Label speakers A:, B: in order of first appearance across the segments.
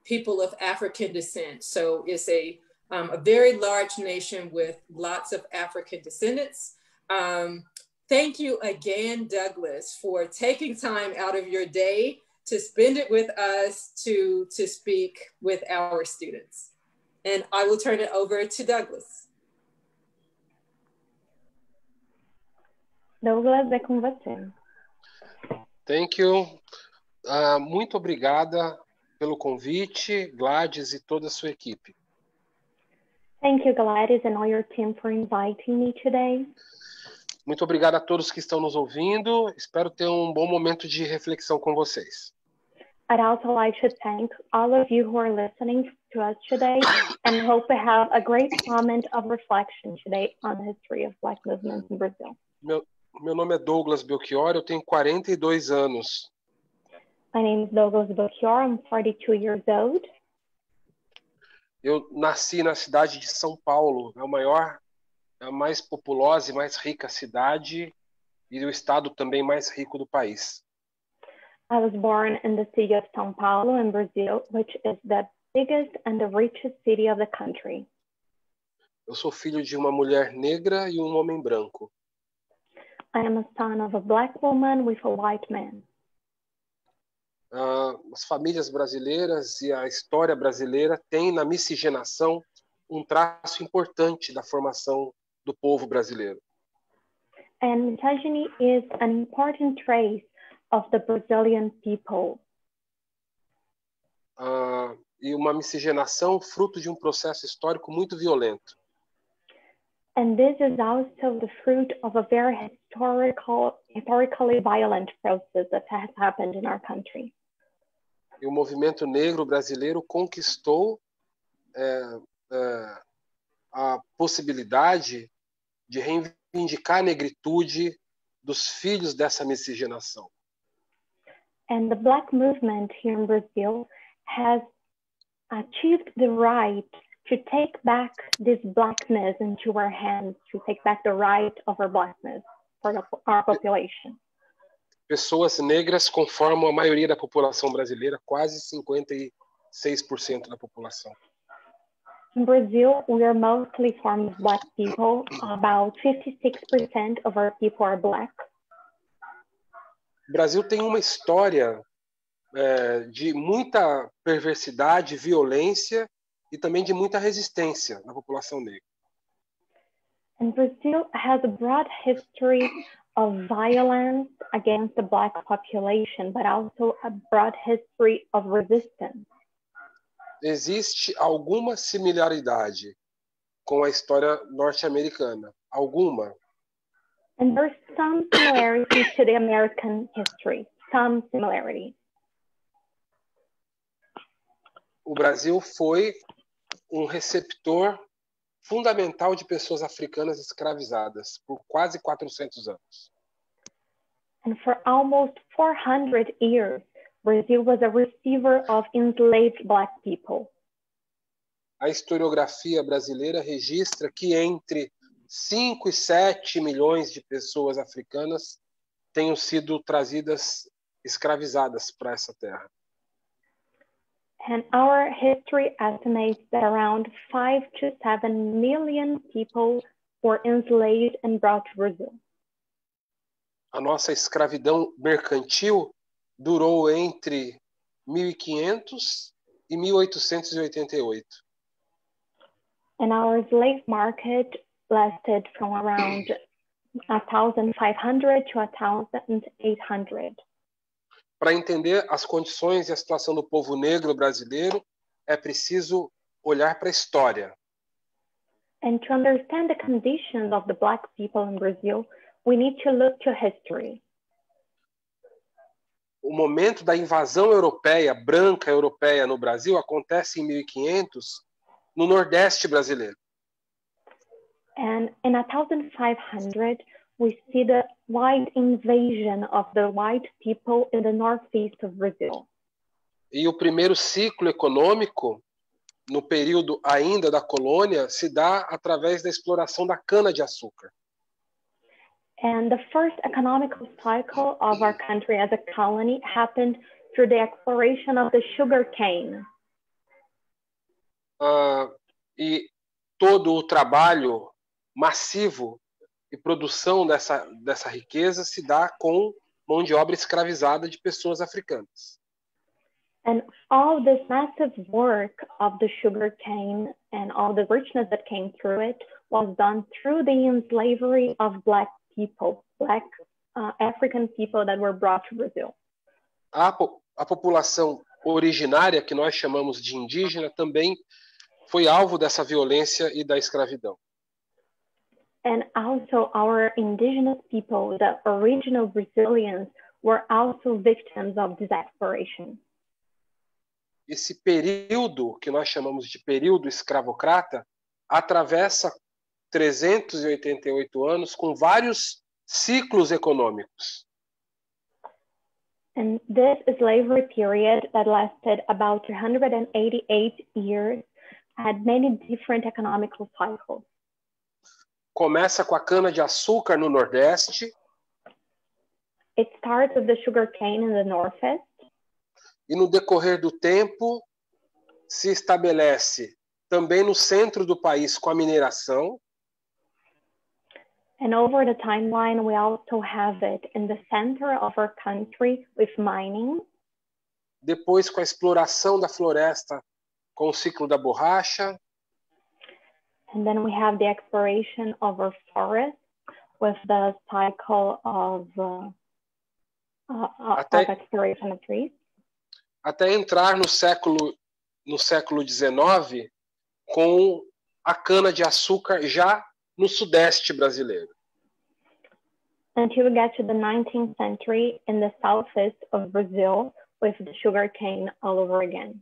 A: people of African descent. So it's a very large nation with lots of African descendants. Thank you again, Douglas, for taking time out of your day to spend it with us to speak with our students. And I will turn it over to Douglas.
B: Douglas, é com você.
C: Thank you. Muito obrigada pelo convite, Gladys e toda a sua equipe.
B: Thank you, Gladys, and all your team for inviting me today.
C: Muito obrigado a todos que estão nos ouvindo. Espero ter um bom momento de reflexão com vocês.
B: I'd also like to thank all of you who are listening to us today and hope to have a great moment of reflection today on the history of Black movements in Brazil.
C: Meu nome é Douglas Belchior, eu tenho 42 anos.
B: My name is Douglas Belchior, I'm 42 years old.
C: Eu nasci na cidade de São Paulo, a mais populosa e mais rica cidade e o estado também mais rico do país.
B: I was born in the city of São Paulo in Brazil, which is the biggest and the richest city of the country.
C: Eu sou filho de uma mulher negra e um homem branco.
B: I am a son of a Black woman with a white man.
C: As famílias brasileiras e a história brasileira têm na miscigenação um traço importante da formação do povo brasileiro.
B: And misogyny is an important trace of the Brazilian people.
C: E uma miscigenação fruto de um processo histórico muito violento.
B: And this is also the fruit of a very historically violent process that has happened in our country.
C: E o movimento negro brasileiro conquistou a possibilidade de reivindicar a negritude dos filhos dessa miscigenação.
B: And the Black movement here in Brazil has achieved the right to take back this blackness into our hands, to take back the right of our blackness for our population.
C: Pessoas negras conformam a maioria da população brasileira, quase 56% da população.
B: In Brazil, we are mostly formed of Black people. About 56% of our people are Black.
C: O Brasil tem uma história de muita perversidade, violência e também de muita resistência na população negra.
B: And Brazil has a broad history of violence against the Black population, but also a broad history of resistance.
C: Existe alguma similaridade com a história norte-americana? Alguma?
B: And there's some similarity to the American history, some similarity.
C: O Brasil foi um receptor fundamental de pessoas africanas escravizadas por quase 400 anos.
B: And for almost 400 years, Brazil was a receiver of enslaved Black people.
C: A historiografia brasileira registra que entre 5 e 7 milhões de pessoas africanas tenham sido trazidas escravizadas para essa terra.
B: And our history estimates that around 5 to 7 million people were enslaved and brought to Brazil.
C: A nossa escravidão mercantil durou entre 1500 e 1888.
B: And our slave market lasted from around 1500 to 1800.
C: Para entender as condições e a situação do povo negro brasileiro, é preciso olhar para a história.
B: And to understand the conditions of the Black people in Brazil, we need to look to history.
C: O momento da invasão europeia, branca europeia no Brasil, acontece em 1500, no Nordeste brasileiro.
B: And in 1500, we see the white invasion of the white people in the northeast of Brazil.
C: E o primeiro ciclo econômico, no período ainda da colônia, se dá através da exploração da cana-de-açúcar.
B: And the first economical cycle of our country as a colony happened through the exploration of the sugar cane.
C: E todo o trabalho massivo e produção dessa riqueza se dá com mão de obra escravizada de pessoas africanas.
B: And all this massive work of the sugar cane and all the richness that came through it was done through the enslavement of Black people, Black African people that were brought to Brazil.
C: A população originária, que nós chamamos de indígena, também foi alvo dessa violência e da escravidão.
B: And also our indigenous people, the original Brazilians, were also victims of this exploration.
C: Esse período, que nós chamamos de período escravocrata, atravessa 388 anos com vários ciclos econômicos.
B: And this slavery period that lasted about 388 years had many different economical cycles.
C: Começa com a cana-de-açúcar no Nordeste.
B: It starts with the sugar cane in the Northeast.
C: E no decorrer do tempo se estabelece também no centro do país com a mineração.
B: And over the timeline, we also have it in the center of our country with mining.
C: Depois com a exploração da floresta com o ciclo da borracha.
B: And then we have the exploration of our forest with the cycle of exploration of trees.
C: Até entrar no século XIX com a cana-de-açúcar já no sudeste brasileiro.
B: Until we get to the 19th century in the southeast of Brazil with the sugarcane all over again.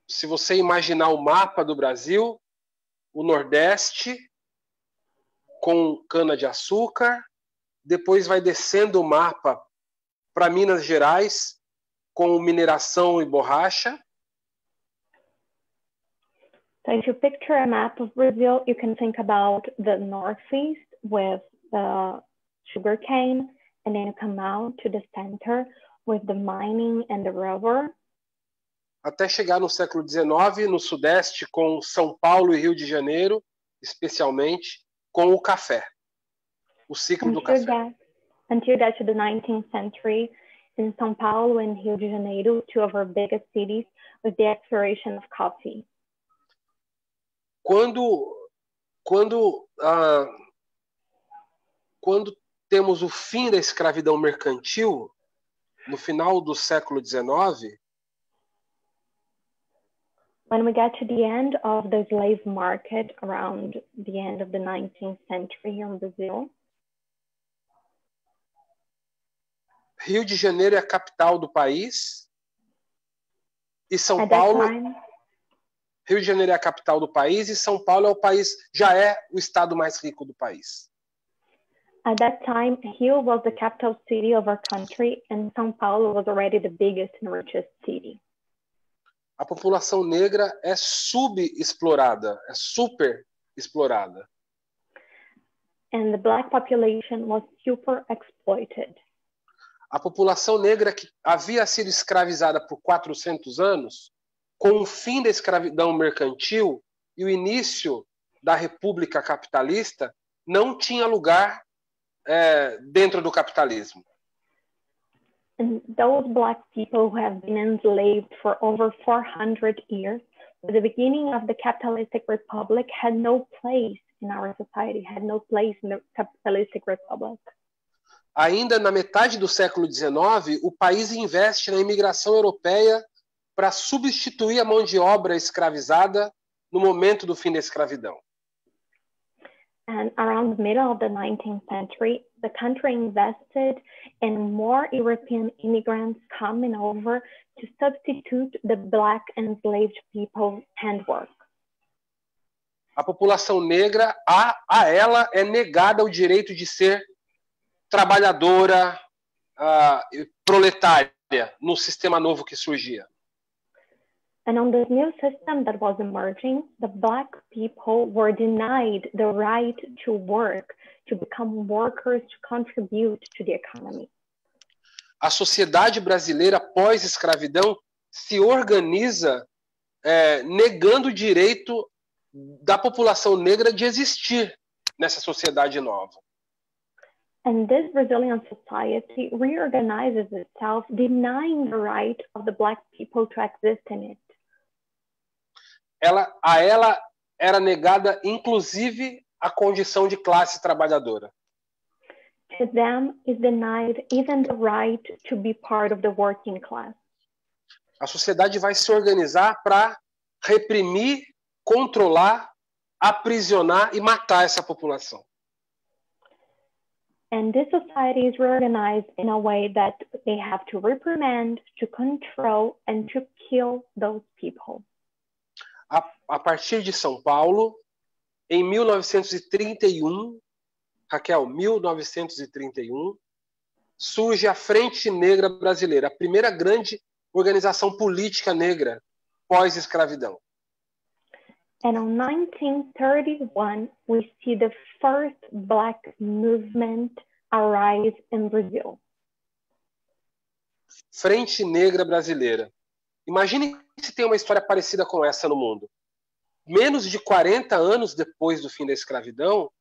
C: Se você imaginar o mapa do Brasil, o Nordeste com cana-de-açúcar, depois vai descendo o mapa para Minas Gerais com mineração e borracha.
B: So if you picture a map of Brazil, you can think about the Northeast with the sugarcane, and then you come out to the center with the mining and the rubber.
C: Até chegar no século XIX, no Sudeste, com São Paulo e Rio de Janeiro, especialmente, com o café, o ciclo do café.
B: Until that to the 19th century, in São Paulo and Rio de Janeiro, two of our biggest cities, with the exploration of coffee.
C: Quando temos o fim da escravidão mercantil, no final do século XIX,
B: when we get to the end of the slave market around the end of the 19th century here in Brazil,
C: Rio de Janeiro é a capital do país e São Paulo. Rio de Janeiro é a capital do país e São Paulo é já é o estado mais rico do país.
B: At that time, Rio was the capital city of our country and São Paulo was already the biggest and richest city.
C: A população negra é subexplorada, é super explorada.
B: And the Black population was super exploited.
C: A população negra que havia sido escravizada por 400 anos, com o fim da escravidão mercantil e o início da república capitalista, não tinha lugar dentro do capitalismo.
B: And those Black people who have been enslaved for over 400 years, at the beginning of the capitalistic republic, had no place in our society, had no place in the capitalistic republic.
C: Ainda na metade do século XIX, o país investe na imigração europeia para substituir a mão de obra escravizada no momento do fim da escravidão.
B: And around the middle of the 19th century, the country invested in more European immigrants coming over to substitute the Black enslaved people's handwork.
C: A população negra, a ela é negada o direito de ser trabalhadora, proletária, no sistema novo que surgia.
B: And on this new system that was emerging, the Black people were denied the right to work, to become workers, to contribute to the economy.
C: a sociedade brasileira pós-escravidão se organiza negando o direito da população negra de existir nessa sociedade nova.
B: And this Brazilian society reorganizes itself, denying the right of the Black people to exist in it.
C: A ela era negada, inclusive, a condição de classe trabalhadora.
B: To them is denied even the right to be part of the working class.
C: A sociedade vai se organizar para reprimir, controlar, aprisionar e matar essa população.
B: And this society is reorganized in a way that they have to reprimand, to control, and to kill those people.
C: A partir de São Paulo, em 1931, Raquel, 1931, surge a Frente Negra Brasileira, a primeira grande organização política negra pós-escravidão.
B: And in 1931, we see the first Black movement arise in Brazil.
C: Frente Negra Brasileira. Imagine se tem uma história parecida com essa no mundo. Menos de 40 anos depois do fim da escravidão,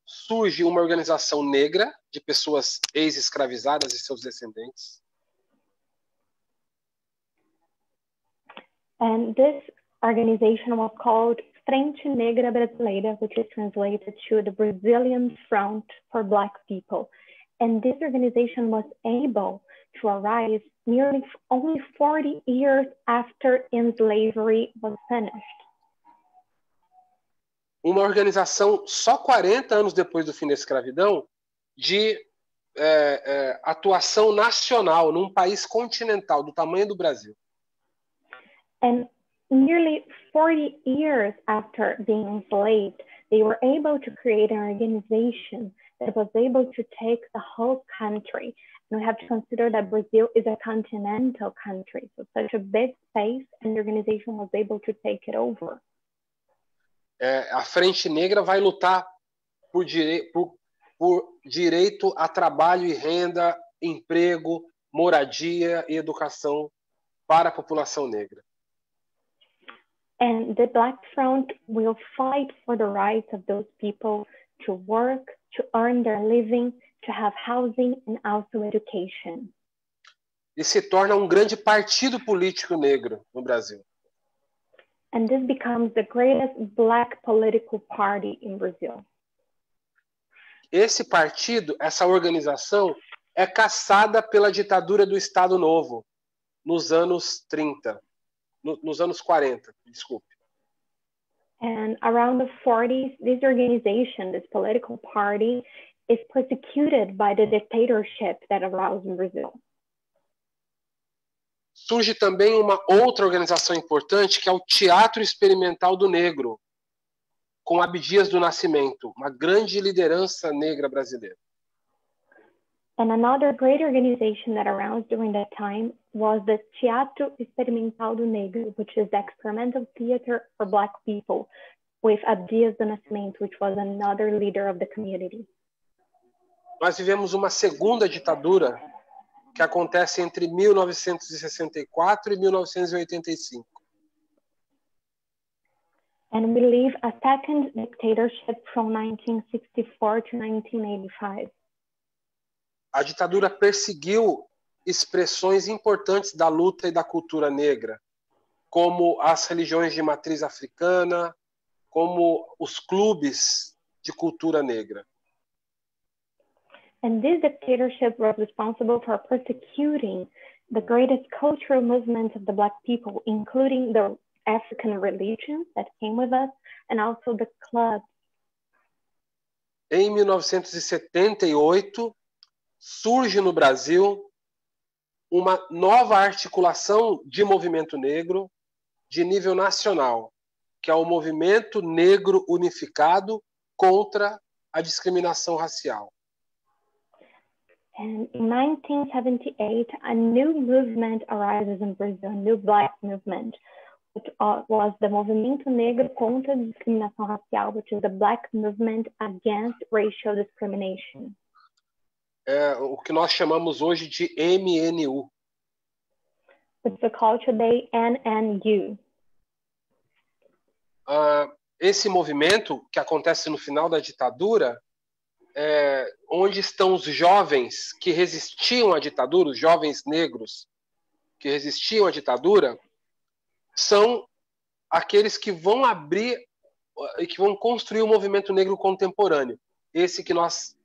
C: surge uma organização negra de pessoas ex-escravizadas e seus descendentes.
B: And this organization was called Frente Negra Brasileira, which is translated to the Brazilian Front for Black People. And this organization was able to arise nearly only 40 years after slavery was finished.
C: Uma organização só 40 anos depois do fim da escravidão de atuação nacional num país continental do tamanho do Brasil.
B: And nearly 40 years after being enslaved, they were able to create an organization that was able to take the whole country. And we have to consider that Brazil is a continental country, so such a big space, and the organization was able to take it over.
C: A Frente Negra vai lutar por direito a trabalho e renda, emprego, moradia e educação para a população negra.
B: And the Black Front will fight for the rights of those people to work, to earn their living, to have housing and also education.
C: E se torna um grande partido político negro no Brasil.
B: And this becomes the greatest Black political party in Brazil.
C: Esse partido, essa organização, é caçada pela ditadura do Estado Novo nos anos 30. Nos anos 40, desculpe.
B: And around the 40s, this organization, this political party, is persecuted by the dictatorship that arose in Brazil.
C: Surge também uma outra organização importante, que é o Teatro Experimental do Negro, com Abdias do Nascimento, uma grande liderança negra brasileira.
B: And another great organization that arose during that time was the Teatro Experimental do Negro, which is the experimental theater for Black people, with Abdias do Nascimento, which was another leader of the community.
C: Nós vivemos uma segunda ditadura que acontece entre 1964 e 1985.
B: And we live a second dictatorship from 1964 to 1985.
C: A ditadura perseguiu expressões importantes da luta e da cultura negra, como as religiões de matriz africana, como os clubes de cultura negra.
B: And this dictatorship was responsible for persecuting the greatest cultural movements of the Black people, including the African religions that came with us, and also the clubs.
C: Em 1978, surge no Brasil uma nova articulação de movimento negro de nível nacional, que é o Movimento Negro Unificado contra a Discriminação Racial.
B: And in 1978, a new movement arises in Brazil, a new Black movement, which was the Movimento Negro contra a Discriminação Racial, which is the Black movement against racial discrimination.
C: o que nós chamamos hoje de MNU.
B: It's called today NNU.
C: Esse movimento que acontece no final da ditadura, onde estão os jovens que resistiam à ditadura, os jovens negros que resistiam à ditadura, são aqueles que vão abrir e que vão construir o movimento negro contemporâneo, esse que nós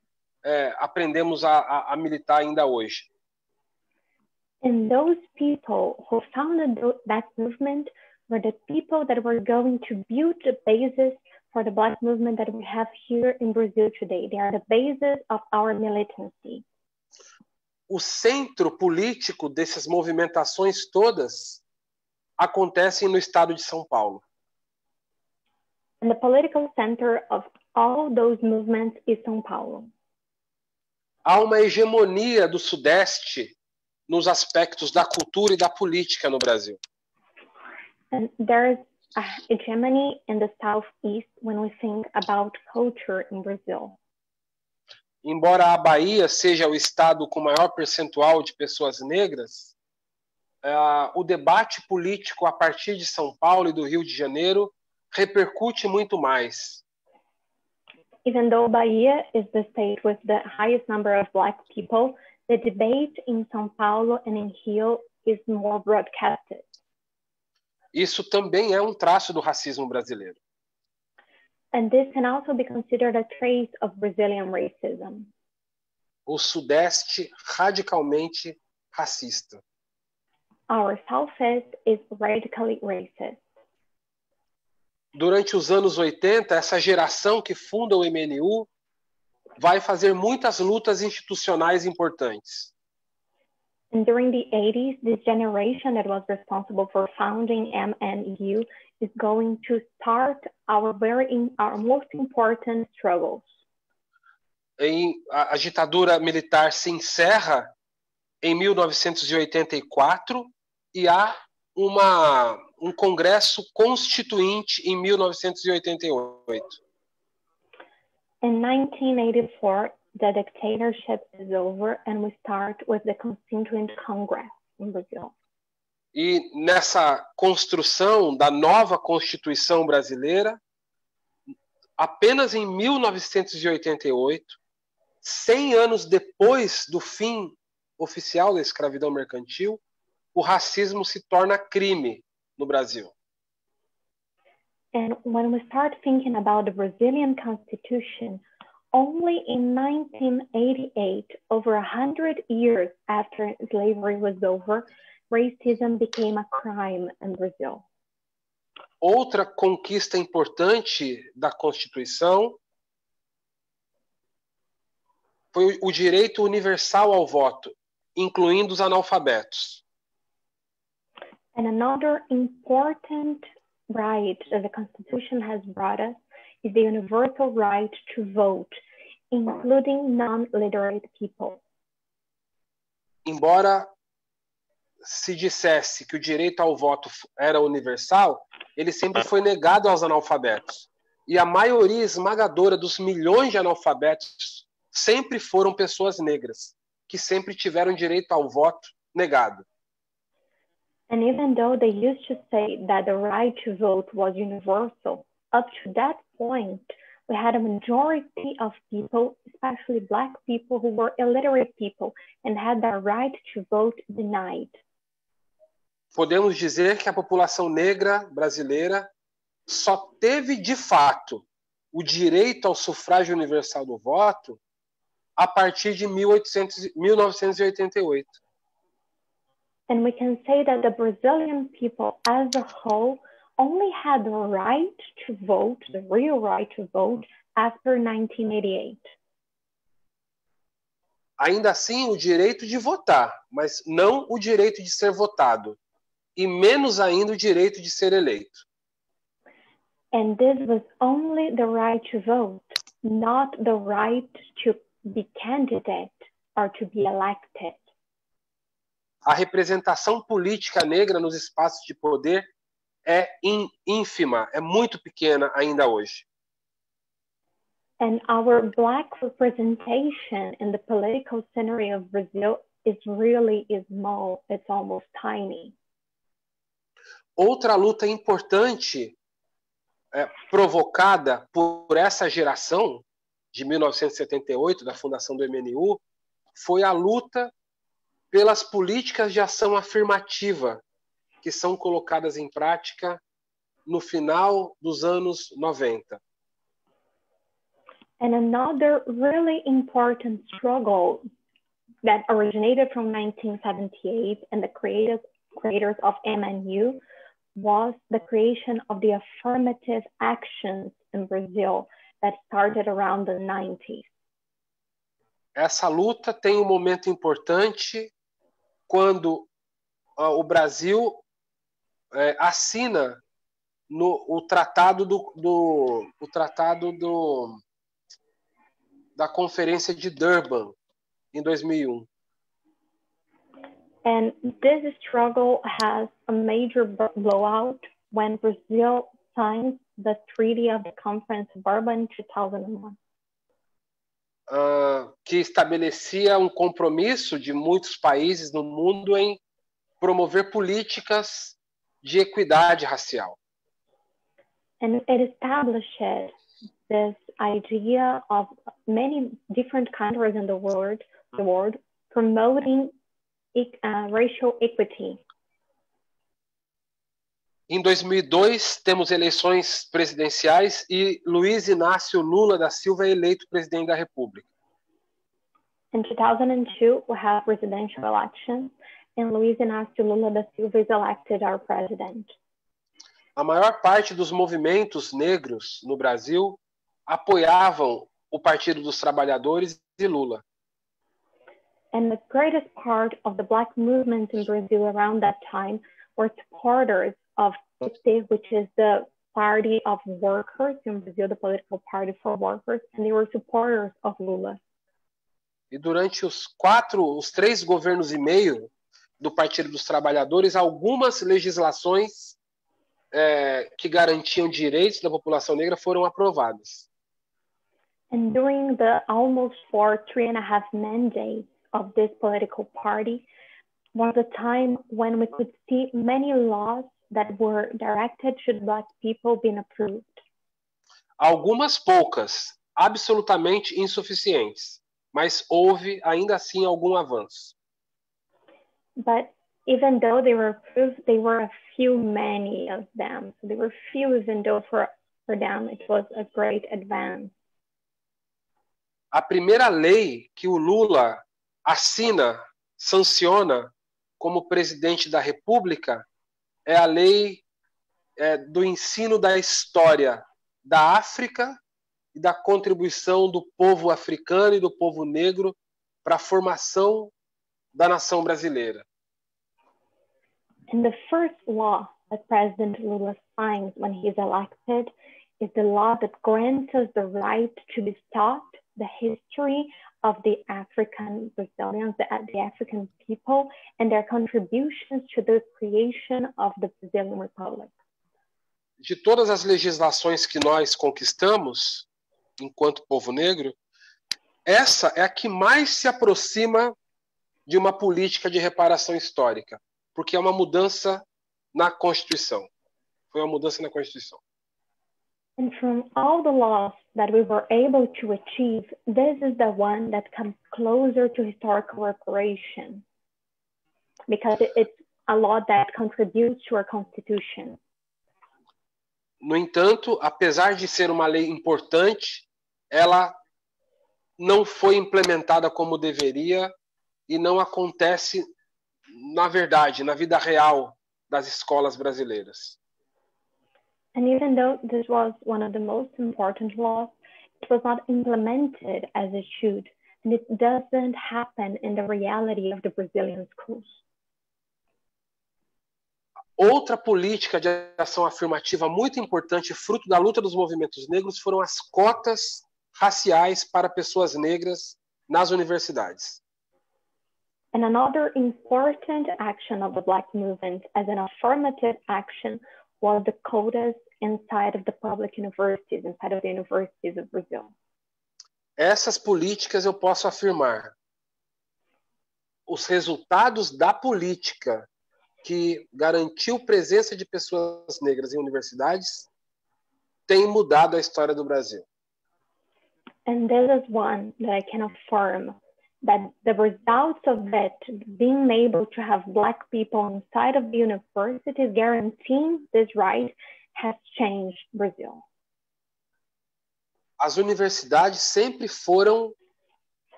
C: aprendemos a militar ainda hoje.
B: And those people who founded that movement were the people that were going to build the basis for the Black movement that we have here in Brazil today. They are the basis of our militancy.
C: O centro político dessas movimentações todas acontecem no estado de São Paulo.
B: And the political center of all those movements is São Paulo.
C: Há uma hegemonia do Sudeste nos aspectos da cultura e da política no Brasil.
B: And there's a hegemony in the Southeast when we think about culture in Brazil.
C: Embora a Bahia seja o estado com maior percentual de pessoas negras, o debate político a partir de São Paulo e do Rio de Janeiro repercute muito mais.
B: Even though Bahia is the state with the highest number of Black people, the debate in São Paulo and in Rio is more broadcasted.
C: Isso também é um traço do racismo brasileiro.
B: And this can also be considered a trait of Brazilian racism.
C: O Sudeste radicalmente racista.
B: Our Southeast is radically racist.
C: Durante os anos 80, essa geração que funda o MNU vai fazer muitas lutas institucionais importantes.
B: And during the 80s, this generation that was responsible for founding MNU is going to start our most important struggles.
C: A ditadura militar se encerra em 1984 e há um congresso constituinte em 1988.
B: In 1984, the dictatorship is over and we start with the Constituent Congress in Brazil.
C: E nessa construção da nova Constituição brasileira, apenas em 1988, 100 anos depois do fim oficial da escravidão mercantil, o racismo se torna crime no Brasil.
B: And when we start thinking about the Brazilian Constitution, only in 1988, over 100 years after slavery was over, racism became a crime in Brazil.
C: Outra conquista importante da Constituição foi o direito universal ao voto, incluindo os analfabetos.
B: And another important right that the Constitution has brought us is the universal right to vote, including non-literate people.
C: Embora se dissesse que o direito ao voto era universal, ele sempre foi negado aos analfabetos. E a maioria esmagadora dos milhões de analfabetos sempre foram pessoas negras, que sempre tiveram direito ao voto negado.
B: And even though they used to say that the right to vote was universal, up to that point, we had a majority of people, especially Black people, who were illiterate people and had their right to vote denied.
C: Podemos dizer que a população negra brasileira só teve, de fato, o direito ao sufrágio universal do voto a partir de 1988.
B: And we can say that the Brazilian people as a whole only had the right to vote, the real right to vote, after 1988.
C: Ainda assim, o direito de votar, mas não o direito de ser votado, e menos ainda o direito de ser eleito.
B: And this was only the right to vote, not the right to be candidate or to be elected.
C: A representação política negra nos espaços de poder é ínfima, é muito pequena ainda hoje.
B: And our Black representation in the political scenario of Brazil is really small. It's almost tiny.
C: Outra luta importante provocada por essa geração de 1978, da fundação do MNU, foi a luta pelas políticas de ação afirmativa que são colocadas em prática no final dos anos 90.
B: And another really important struggle that originated from 1978 and the creators of MNU was the creation of the affirmative actions in Brazil that started around the 90s.
C: Essa luta tem um momento importante quando o Brasil assina o tratado da Conferência de Durban em 2001.
B: And this struggle has a major blowout when Brazil signed the Treaty of the Conference of Durban in 2001.
C: Que estabelecia um compromisso de muitos países no mundo em promover políticas de equidade racial.
B: And it established this idea of many different countries in the world promoting racial equity.
C: Em 2002, temos eleições presidenciais e Luiz Inácio Lula da Silva é eleito presidente da República.
B: In 2002, we have presidential elections and Luiz Inácio Lula da Silva is elected our president.
C: A maior parte dos movimentos negros no Brasil apoiavam o Partido dos Trabalhadores e Lula.
B: And the greatest part of the Black movement in Brazil around that time were supporters of PT, which is the party of workers in Brazil, the political party for workers, and they were supporters of Lula.
C: E durante os 3 governos e meio do Partido dos Trabalhadores, algumas legislações que garantiam direitos da população negra foram aprovadas.
B: And during the almost 3.5 mandates of this political party was a time when we could see many laws that were directed should Black people being approved.
C: Algumas poucas, absolutamente insuficientes, mas houve ainda assim algum avanço.
B: But even though they were approved, they were a few many of them. So they were few, even though for them it was a great advance.
C: A primeira lei que o Lula assina, sanciona como presidente da República é a lei do ensino da história da África e da contribuição do povo africano e do povo negro para a formação da nação brasileira.
B: And the first law that President Lula signs when he's elected is the law that grants us the right to be taught the history of the African Brazilians, the African people, and their contributions to the creation of the Brazilian Republic.
C: De todas as legislações que nós conquistamos, enquanto povo negro, essa é a que mais se aproxima de uma política de reparação histórica, porque é uma mudança na Constituição. Foi uma mudança na Constituição.
B: And from all the laws that we were able to achieve, this is the one that comes closer to historical reparation, because it's a law that contributes to our Constitution.
C: No entanto, apesar de ser uma lei importante, ela não foi implementada como deveria e não acontece, na verdade, na vida real das escolas brasileiras.
B: And even though this was one of the most important laws, it was not implemented as it should, and it doesn't happen in the reality of the Brazilian schools.
C: Outra política de ação afirmativa muito importante, fruto da luta dos movimentos negros, foram as cotas raciais para pessoas negras nas universidades.
B: And another important action of the Black movement as an affirmative action was the quotas inside of the public universities, inside of the universities of Brazil.
C: Essas políticas eu posso afirmar. Os resultados da política que garantiu presença de pessoas negras em universidades têm mudado a história do Brasil.
B: And this is one that I can affirm, that the results of it, being able to have Black people inside of the universities guaranteeing this right, has changed Brazil.
C: As universidades sempre foram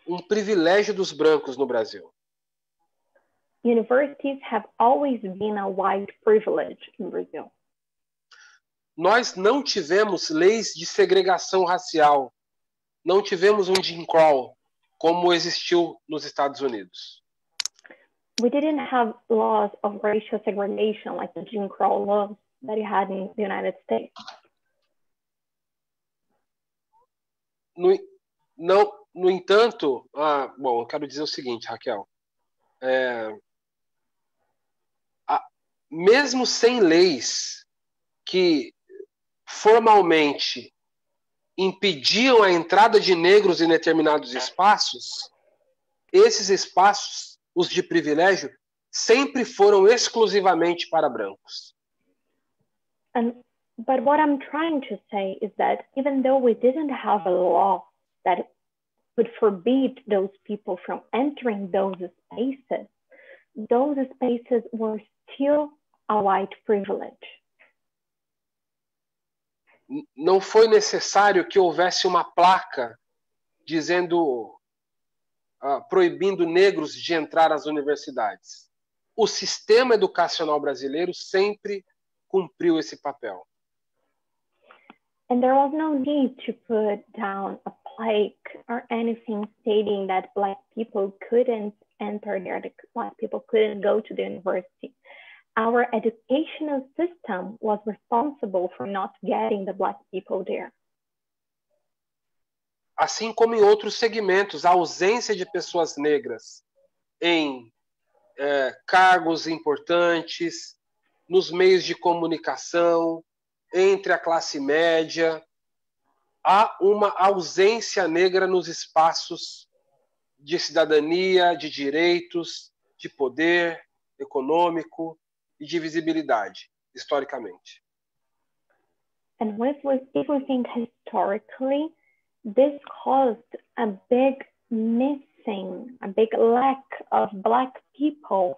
C: um privilégio dos brancos no Brasil.
B: Universities have always been a white privilege in Brazil.
C: Nós não tivemos leis de segregação racial, não tivemos um Jim Crow como existiu nos Estados Unidos.
B: We didn't have laws of racial segregation like the Jim Crow laws that you had in the United States.
C: No entanto, bom, eu quero dizer o seguinte, Raquel. Mesmo sem leis que formalmente impediam a entrada de negros em determinados espaços, esses espaços, os de privilégio, sempre foram exclusivamente para brancos.
B: But what I'm trying to say is that even though we didn't have a law that would forbid those people from entering those spaces were still a white privilege.
C: Não foi necessário que houvesse uma placa dizendo, proibindo negros de entrar às universidades. O sistema educacional brasileiro sempre cumpriu esse papel.
B: And there was no need to put down a plaque or anything stating that Black people couldn't enter there, that Black people couldn't go to the university. Our educational system was responsible for not getting the Black people there.
C: Assim como em outros segmentos, a ausência de pessoas negras em cargos importantes, nos meios de comunicação, entre a classe média, há uma ausência negra nos espaços de cidadania, de direitos, de poder econômico e de visibilidade, historicamente.
B: And if we think historically, this caused a big missing, a big lack of Black people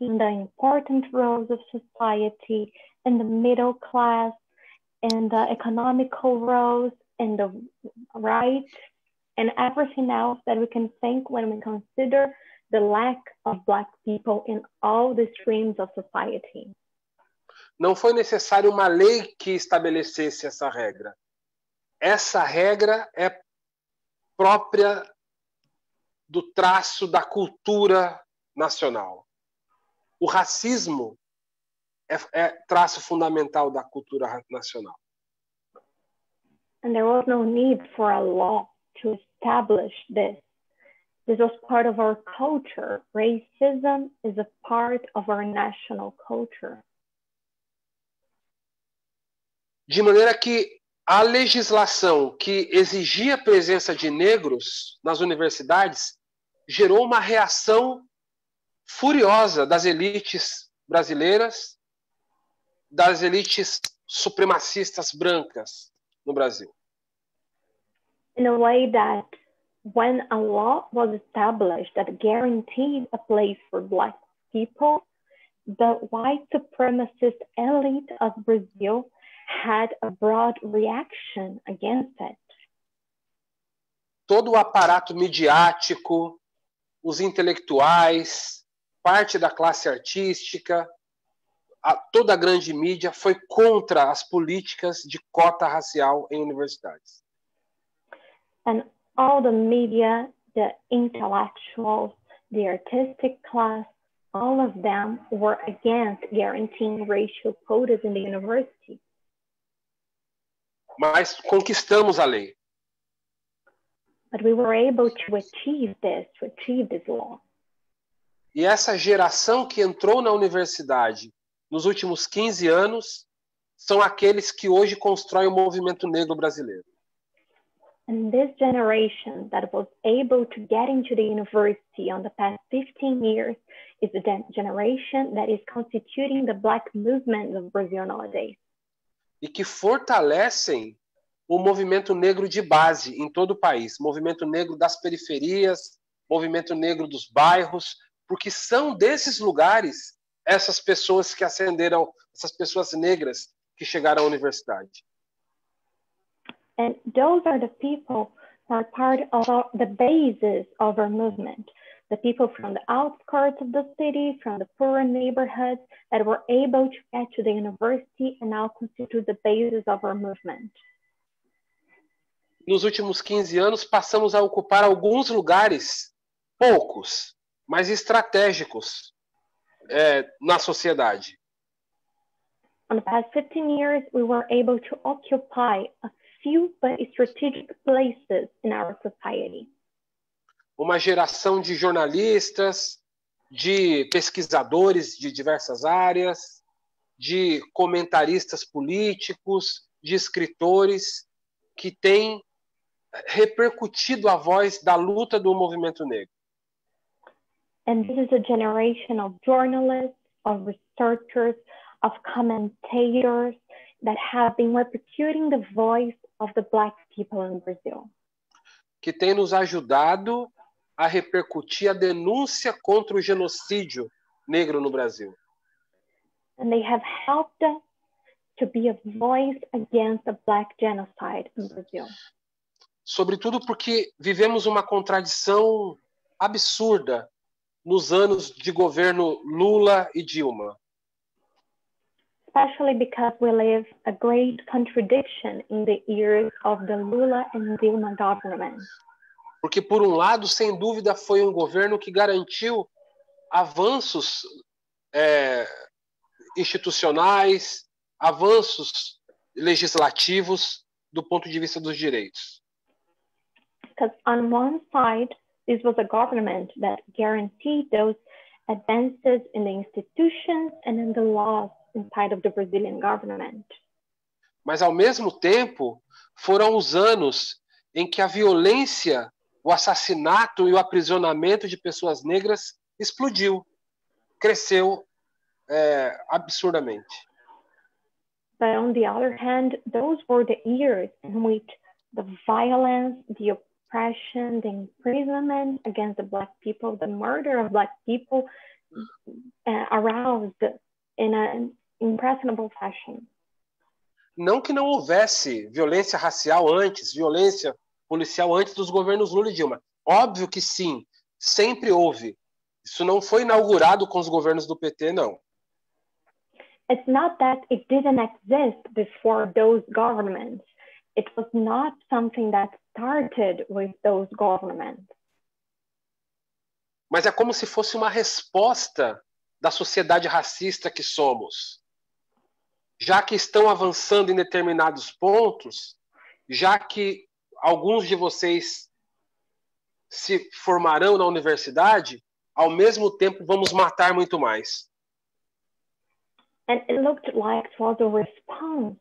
B: in the important roles of society, in the middle class, in the economical roles, in the right, and everything else that we can think when we consider the lack of Black people in all the streams of society.
C: Não foi necessário uma lei que estabelecesse essa regra. Essa regra é própria do traço da cultura nacional. O racismo é traço fundamental da cultura nacional.
B: And there was no need for a law to establish this. This was part of our culture. Racism is a part of our national culture.
C: De maneira que a legislação que exigia a presença de negros nas universidades gerou uma reação furiosa das elites brasileiras, das elites supremacistas brancas no Brasil.
B: In a way that when a law was established that guaranteed a place for Black people, the white supremacist elite of Brazil had a broad reaction against it.
C: Todo o aparato midiático, os intelectuais, parte da classe artística, toda a grande mídia foi contra as políticas de cota racial em universidades.
B: And all the media, the intellectuals, the artistic class, all of them were against guaranteeing racial quotas in the university.
C: Mas conquistamos a lei.
B: But we were able to achieve this law.
C: E essa geração que entrou na universidade nos últimos 15 anos são aqueles que hoje constroem o movimento negro brasileiro.
B: And this generation that was able to get into the university on the past 15 years is the generation that is constituting the Black movement of Brazil nowadays.
C: E que fortalecem o movimento negro de base em todo o país, movimento negro das periferias, movimento negro dos bairros, porque são desses lugares essas pessoas que ascenderam, essas pessoas negras que chegaram à universidade.
B: And those are the people who are part of the basis of our movement. The people from the outskirts of the city, from the poorer neighborhoods that were able to get to the university and now constitute the basis of our movement.
C: Nos últimos 15 anos, passamos a ocupar alguns lugares, poucos, mas estratégicos na sociedade.
B: On the past 15 years, we were able to occupy a few but strategic places in our society.
C: Uma geração de jornalistas, de pesquisadores de diversas áreas, de comentaristas políticos, de escritores que têm repercutido a voz da luta do movimento negro.
B: And this is a generation of journalists, of researchers, of commentators that have been repercuting the voice of the Black people in Brazil.
C: Que tem nos ajudado a repercutir a denúncia contra o genocídio negro no Brasil.
B: And they have helped us to be a voice against the Black genocide in Brazil.
C: Sobretudo porque vivemos uma contradição absurda nos anos de governo Lula e Dilma.
B: Especially because we live a great contradiction in the years of the Lula and Dilma government.
C: Porque, por um lado, sem dúvida, foi um governo que garantiu avanços institucionais, avanços legislativos do ponto de vista dos direitos.
B: Because on one side, this was a government that guaranteed those advances in the institutions and in the laws inside of the Brazilian government.
C: Mas, ao mesmo tempo, foram os anos em que a violência, o assassinato e o aprisionamento de pessoas negras explodiu, cresceu absurdamente.
B: But on the other hand, those were the years in which the violence, the oppression, the imprisonment against the Black people, the murder of Black people aroused in an impressionable fashion.
C: Não que não houvesse violência racial antes, violência policial antes dos governos Lula e Dilma. Óbvio que sim, sempre houve. Isso não foi inaugurado com os governos do PT, não.
B: It's not that it didn't exist before those governments. It was not something that started with those governments.
C: Mas é como se fosse uma resposta da sociedade racista que somos. Já que estão avançando em determinados pontos, já que alguns de vocês se formarão na universidade, ao mesmo tempo vamos matar muito mais.
B: And it looked like it was a response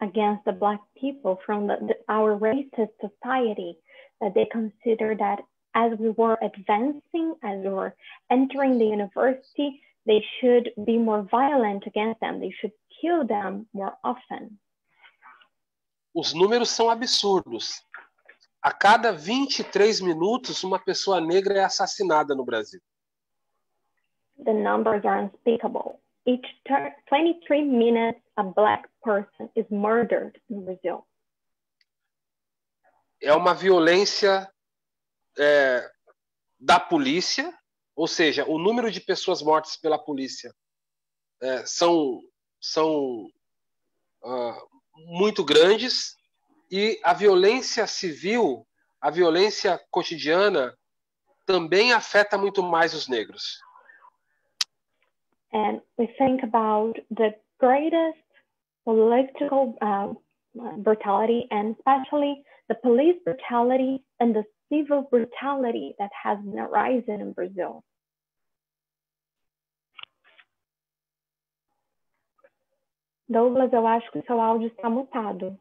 B: against the Black people from our racist society, that they consider that as we were advancing, as we were entering the university, they should be more violent against them. They should kill them more often.
C: Os números são absurdos. A cada 23 minutos, uma pessoa negra é assassinada no Brasil.
B: The numbers are unspeakable. Each 23 minutes, a Black person is murdered in Brazil.
C: É uma violência da polícia, ou seja, o número de pessoas mortas pela polícia são muito grandes, e a violência civil, a violência cotidiana, também afeta muito mais os negros.
B: And we think about the greatest political brutality, and especially the police brutality and the civil brutality that has been arising in Brazil. Douglas, eu acho que o seu áudio está mutado.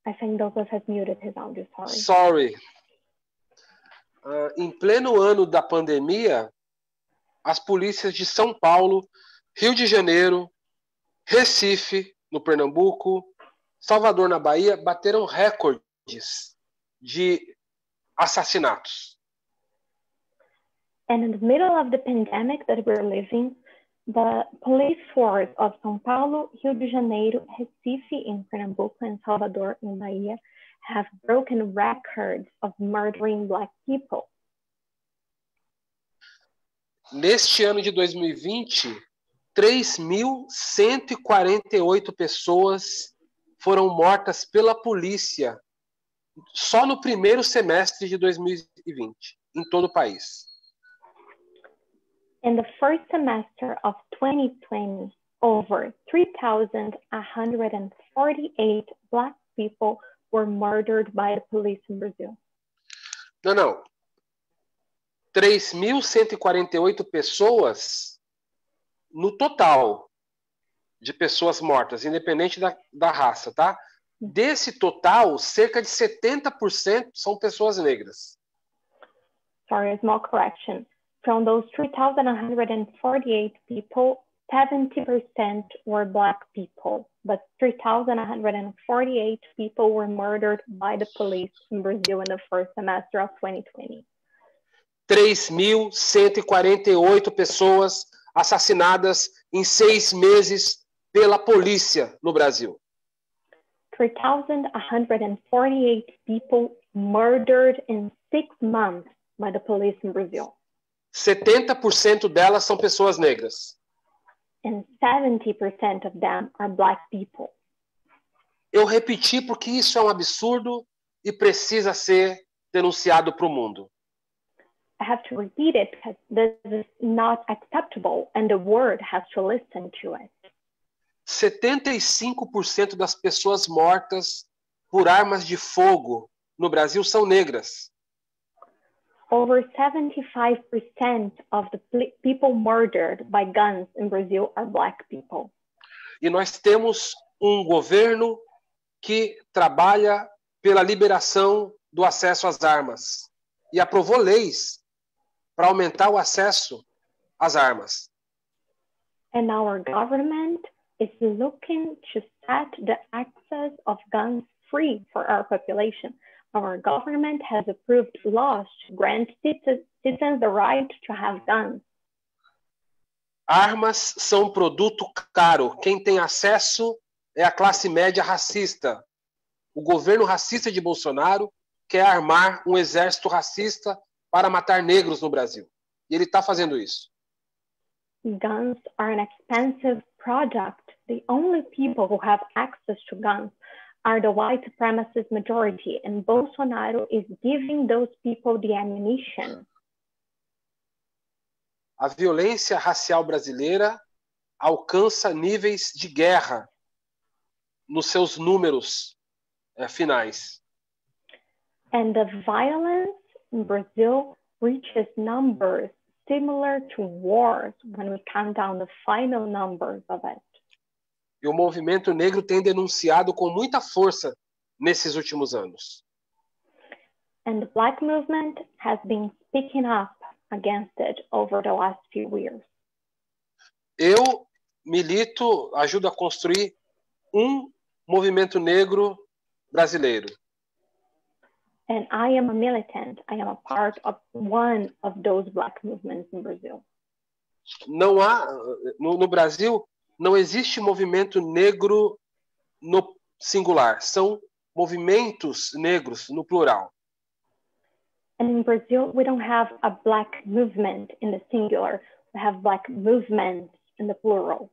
B: I think Douglas has muted his audio, sorry.
C: Sorry. Em pleno ano da pandemia, as polícias de São Paulo, Rio de Janeiro, Recife, no Pernambuco, Salvador, na Bahia, bateram recordes de assassinatos.
B: And in the middle of the pandemic that we're living, the police force of São Paulo, Rio de Janeiro, Recife in Pernambuco, and Salvador in Bahia have broken records of murdering Black people.
C: Neste ano de 2020, 3.148 pessoas foram mortas pela polícia só no primeiro semestre de 2020, em todo o país.
B: In the first semester of 2020, over 3,148 Black people were murdered by the police in Brazil.
C: Não. 3.148 pessoas no total de pessoas mortas, independente da raça, tá? Desse total, cerca de 70% são pessoas negras.
B: Sorry, a small correction. From those 3,148 people, 70% were Black people, but 3,148 people were murdered by the police in Brazil in the first semester of 2020.
C: 3.148 pessoas assassinadas em 6 meses pela polícia no Brasil.
B: 3,148 people murdered in 6 months by the police in Brazil.
C: 70% delas são pessoas negras.
B: And 70% of them are Black people.
C: Eu repeti porque isso é um absurdo e precisa ser denunciado para o mundo.
B: I have to repeat it because this is not acceptable and the world has to listen to it.
C: 75% das pessoas mortas por armas de fogo no Brasil são negras.
B: Over 75% of the people murdered by guns in Brazil are Black people.
C: E nós temos um governo que trabalha pela liberação do acesso às armas e aprovou leis para aumentar o acesso às armas.
B: And our government is looking to set the access of guns free for our population. Our government has approved laws to grant citizens the right to have guns.
C: Armas são um produto caro. Quem tem acesso é a classe média racista. O governo racista de Bolsonaro quer armar um exército racista para matar negros no Brasil. E ele está fazendo isso.
B: Guns are an expensive product. The only people who have access to guns are the white supremacist majority, and Bolsonaro is giving those people the ammunition.
C: A violência racial brasileira alcança níveis de guerra nos seus números finais.
B: And the violence in Brazil reaches numbers similar to wars when we count down the final numbers of it.
C: E o movimento negro tem denunciado com muita força nesses últimos anos.
B: And the Black movement has been speaking up against it over the last few years.
C: Eu milito, ajudo a construir um movimento negro brasileiro.
B: And I am a militant. I am a part of one of those Black movements in Brazil.
C: Não há, no Brasil, não existe movimento negro no singular. São movimentos negros no plural.
B: And in Brazil, we don't have a Black movement in the singular. We have Black movements in the plural.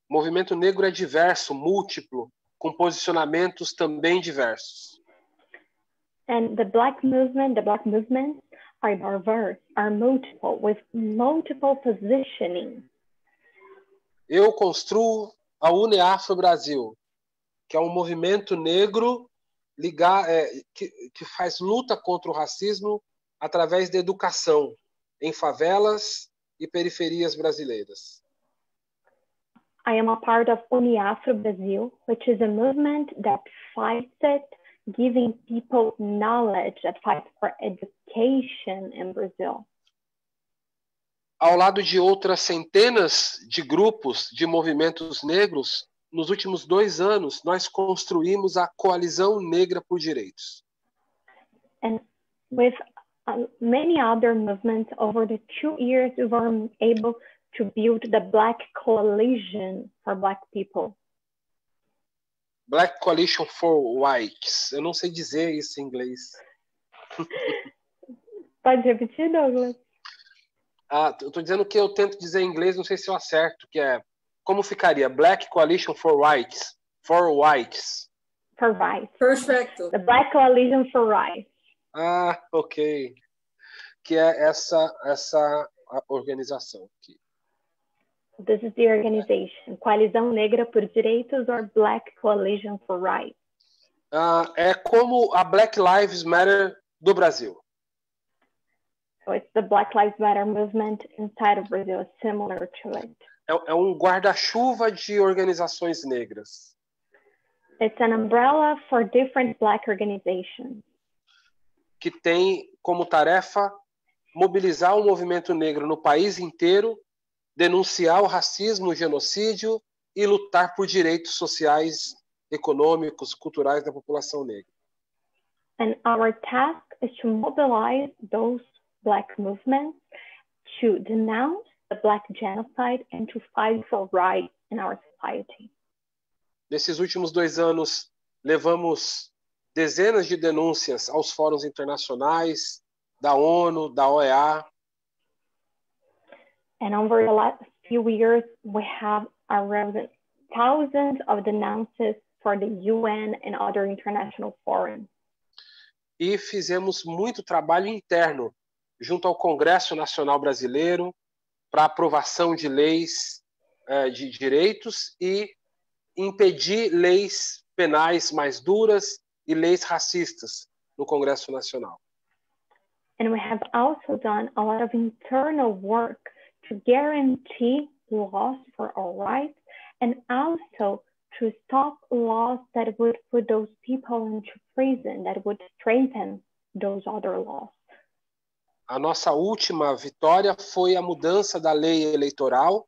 C: O movimento negro é diverso, múltiplo, com posicionamentos também diversos.
B: And the Black movements are diverse, are multiple, with multiple positioning.
C: Eu construo a UNEAFRO Brasil, que é um movimento negro que faz luta contra o racismo através da educação em favelas e periferias brasileiras.
B: I am a part of Uniafro Brazil, which is a movement that fights it, giving people knowledge, that fights for education in Brazil.
C: Ao lado de outras centenas de grupos de movimentos negros, nos últimos 2 anos, nós construímos a Coalizão Negra por Direitos.
B: And with many other movements over the 2 years, we were able to build the Black Coalition for Black people.
C: Black Coalition for Whites. Eu não sei dizer isso em inglês.
B: Pode repetir, Douglas?
C: Eu estou dizendo que eu tento dizer em inglês, não sei se eu acerto, que é... Como ficaria? Black Coalition for Whites. For Whites.
B: For Rights.
A: Perfecto.
B: The Black Coalition for Rights.
C: Ah, ok. Que é essa organização aqui.
B: This is the organization, Coalizão Negra por Direitos or Black Coalition for Rights.
C: É como a Black Lives Matter do Brasil.
B: So it's the Black Lives Matter movement inside of Brazil, similar to it.
C: É um guarda-chuva de organizações negras.
B: It's an umbrella for different Black organizations.
C: Que tem como tarefa mobilizar o movimento negro no país inteiro, denunciar o racismo, o genocídio e lutar por direitos sociais, econômicos, culturais da população negra.
B: And our task is to mobilize those Black movements to denounce the Black genocide and to fight for rights in our society.
C: Nesses últimos 2 anos, levamos dezenas de denúncias aos fóruns internacionais, da ONU, da OEA.
B: And over the last few years, we have around thousands of denouncements for the UN and other international forums.
C: E fizemos muito trabalho interno junto ao Congresso Nacional Brasileiro para aprovação de leis de direitos e impedir leis penais mais duras e leis racistas no Congresso Nacional.
B: And we have also done a lot of internal work to guarantee laws for our rights and also to stop laws that would put those people into prison, that would strengthen those other laws.
C: A nossa última vitória foi a mudança da lei eleitoral,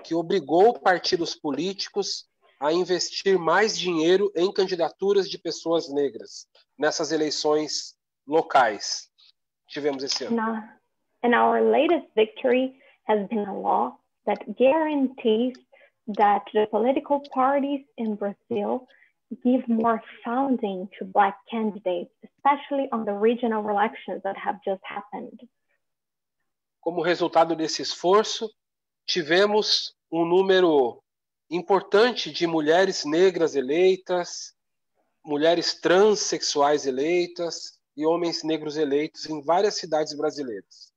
C: que obrigou partidos políticos a investir mais dinheiro em candidaturas de pessoas negras nessas eleições locais. Tivemos esse ano.
B: And our latest victory has been a law that guarantees that the political parties in Brazil give more funding to Black candidates, especially on the regional elections that have just happened.
C: Como resultado desse esforço, tivemos um número importante de mulheres negras eleitas, mulheres transexuais eleitas e homens negros eleitos em várias cidades brasileiras.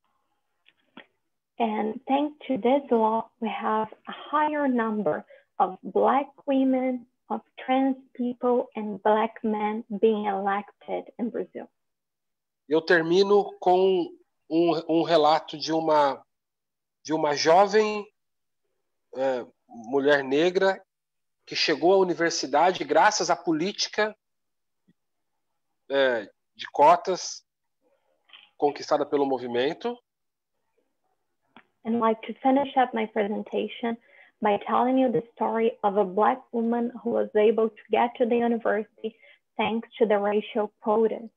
B: And thanks to this law, we have a higher number of Black women, of trans people, and Black men being elected in Brazil.
C: Eu termino com um relato de uma jovem mulher negra que chegou à universidade graças à política de cotas conquistada pelo movimento.
B: And I'd like to finish up my presentation by telling you the story of a Black woman who was able to get to the university thanks to the racial quotas.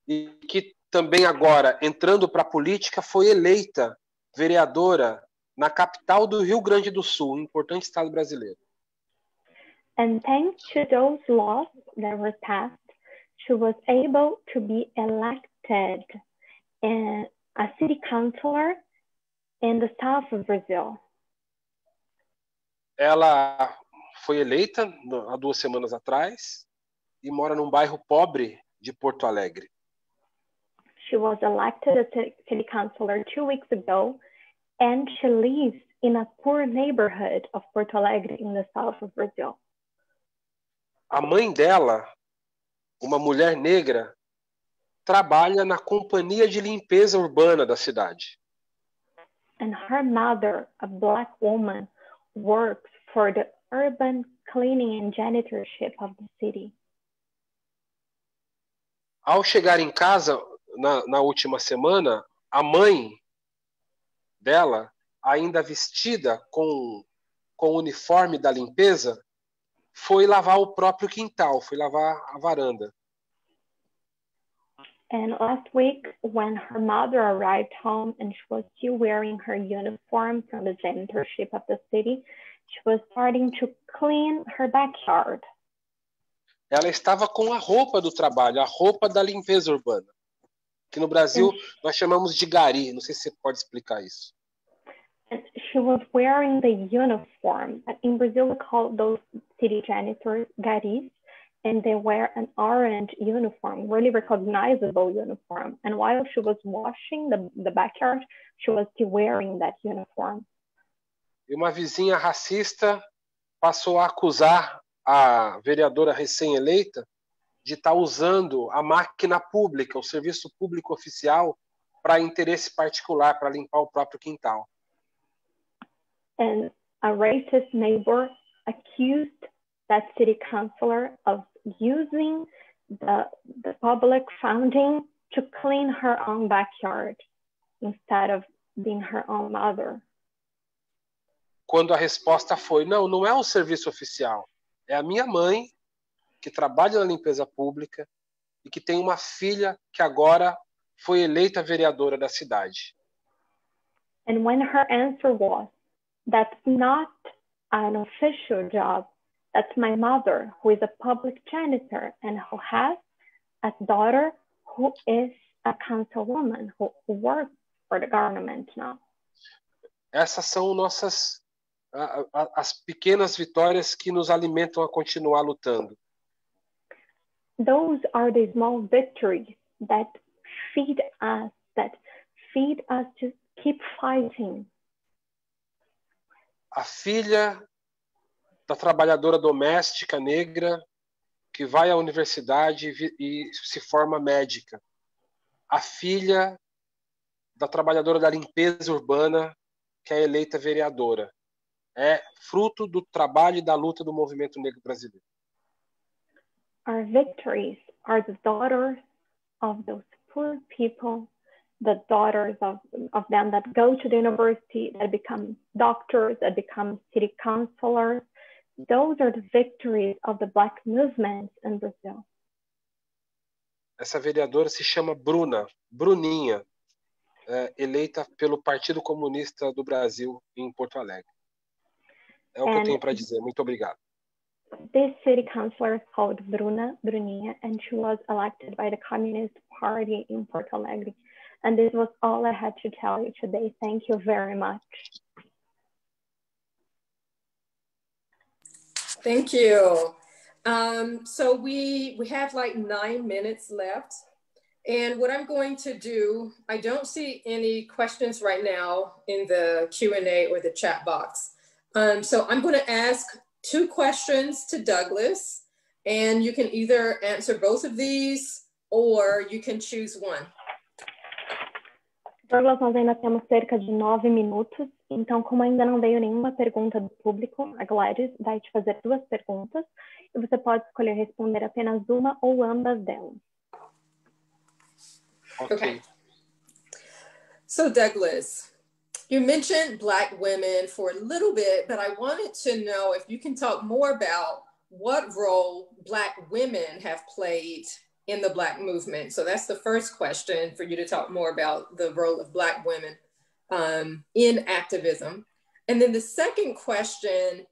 C: E que também agora, entrando para a política, foi eleita vereadora na capital do Rio Grande do Sul, um importante estado brasileiro.
B: And thanks to those laws that were passed, she was able to be elected as a city councilor in the south of Brazil.
C: Ela foi eleita há 2 semanas atrás e mora num bairro pobre de Porto Alegre.
B: She was elected as city councilor 2 weeks ago, and she lives in a poor neighborhood of Porto Alegre in the south of Brazil.
C: A mãe dela, uma mulher negra, trabalha na companhia de limpeza urbana da cidade.
B: And her mother, a Black woman, works for the urban cleaning and janitorship of the city.
C: Ao chegar em casa na última semana, a mãe dela, ainda vestida com o uniforme da limpeza, foi lavar o próprio quintal, foi lavar a varanda.
B: And last week, when her mother arrived home and she was still wearing her uniform from the janitorship of the city, she was starting to clean her backyard.
C: Ela estava com a roupa do trabalho, a roupa da limpeza urbana, que no Brasil nós chamamos de gari. Não sei se você pode explicar isso.
B: And she was wearing the uniform. In Brazil, we call those city janitors garis, and they wear an orange uniform, really recognizable uniform. And while she was washing the backyard, she was still wearing that uniform.
C: E uma vizinha racista passou a acusar a vereadora recém-eleita de estar usando a máquina pública, o serviço público oficial, para interesse particular, para limpar o próprio quintal.
B: And a racist neighbor accused that city councilor of using the public funding to clean her own backyard instead of being her own mother.
C: Quando a resposta foi, não é um serviço oficial, é a minha mãe, que trabalha na limpeza pública e que tem uma filha que agora foi eleita vereadora da cidade.
B: And when her answer was, that's not an official job, that's my mother, who is a public janitor and who has a daughter who is a councilwoman, who works for the government now.
C: Essas são as pequenas vitórias que nos alimentam a continuar lutando.
B: Those are the small victories that feed us to keep fighting.
C: A filha da trabalhadora doméstica negra que vai à universidade e se forma médica. A filha da trabalhadora da limpeza urbana que é eleita vereadora. É fruto do trabalho e da luta do movimento negro brasileiro.
B: Our victories are the daughters of those poor people, the daughters of them that go to the university, that become doctors, that become city councilors. Those are the victories of the Black movement in Brazil.
C: Essa vereadora se chama Bruninha, eleita pelo Partido Comunista do Brasil em Porto Alegre. É o que eu tenho para dizer. Muito obrigado.
B: This city councilor is called Bruninha, and she was elected by the Communist Party in Porto Alegre. And this was all I had to tell you today. Thank you very much.
A: Thank you. So we have like 9 minutes left. And what I'm going to do, I don't see any questions right now in the Q&A or the chat box. So I'm going to ask 2 questions to Douglas, and you can either answer both of these or you can choose one.
B: Douglas, nós ainda temos cerca de 9 minutos, então como ainda não veio nenhuma pergunta do público, a Gladys vai te fazer 2 perguntas e você pode escolher responder apenas uma ou ambas delas.
A: Okay. So Douglas, you mentioned Black women for a little bit, but I wanted to know if you can talk more about what role Black women have played in the Black movement. So that's the first question, for you to talk more about the role of Black women in activism. And then the second question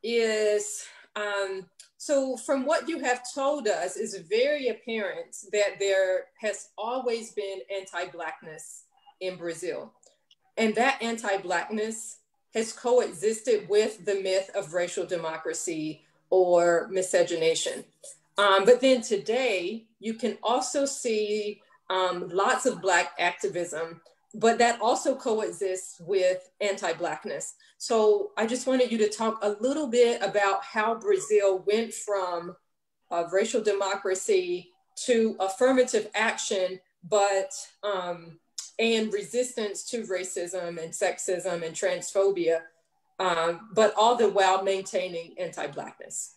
A: is, so from what you have told us, it's very apparent that there has always been anti-Blackness in Brazil. And that anti-Blackness has coexisted with the myth of racial democracy or miscegenation. But then today, you can also see lots of Black activism, but that also coexists with anti-Blackness. So I just wanted you to talk a little bit about how Brazil went from racial democracy to affirmative action, but and resistance to racism and sexism and transphobia but all the while maintaining anti-Blackness.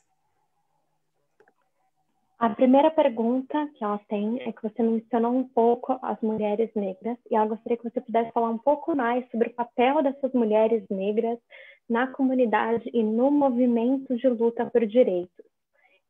B: A primeira pergunta que ela tem é que você mencionou um pouco as mulheres negras e ela gostaria que você pudesse falar um pouco mais sobre o papel dessas mulheres negras na comunidade e no movimento de luta por direitos.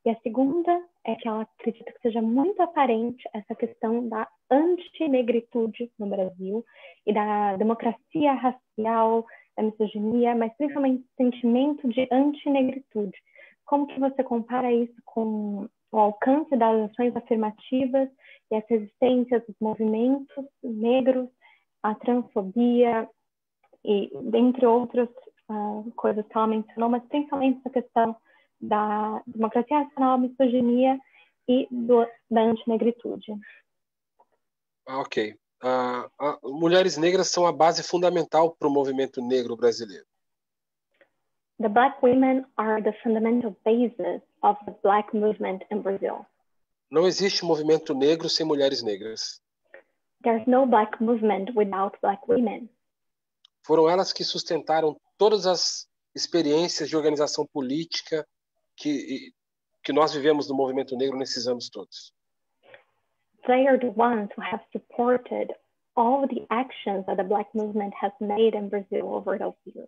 B: E a segunda é que ela acredita que seja muito aparente essa questão da antinegritude no Brasil e da democracia racial, da misoginia, mas principalmente o sentimento de antinegritude. Como que você compara isso com o alcance das ações afirmativas e as resistências dos movimentos negros, a transfobia e dentre outras coisas que ela mencionou, mas principalmente essa questão da democracia racial, misoginia e da antinegritude.
C: Ok. Mulheres negras são a base fundamental para o movimento negro brasileiro.
B: The Black women are the fundamental basis of the Black movement in Brazil.
C: Não existe movimento negro sem mulheres negras.
B: There's no Black movement without Black women.
C: Foram elas que sustentaram todas as experiências de organização política que nós vivemos no movimento negro nesses anos todos.
B: They are the ones who have supported all the actions that the Black movement has made in Brazil over those years.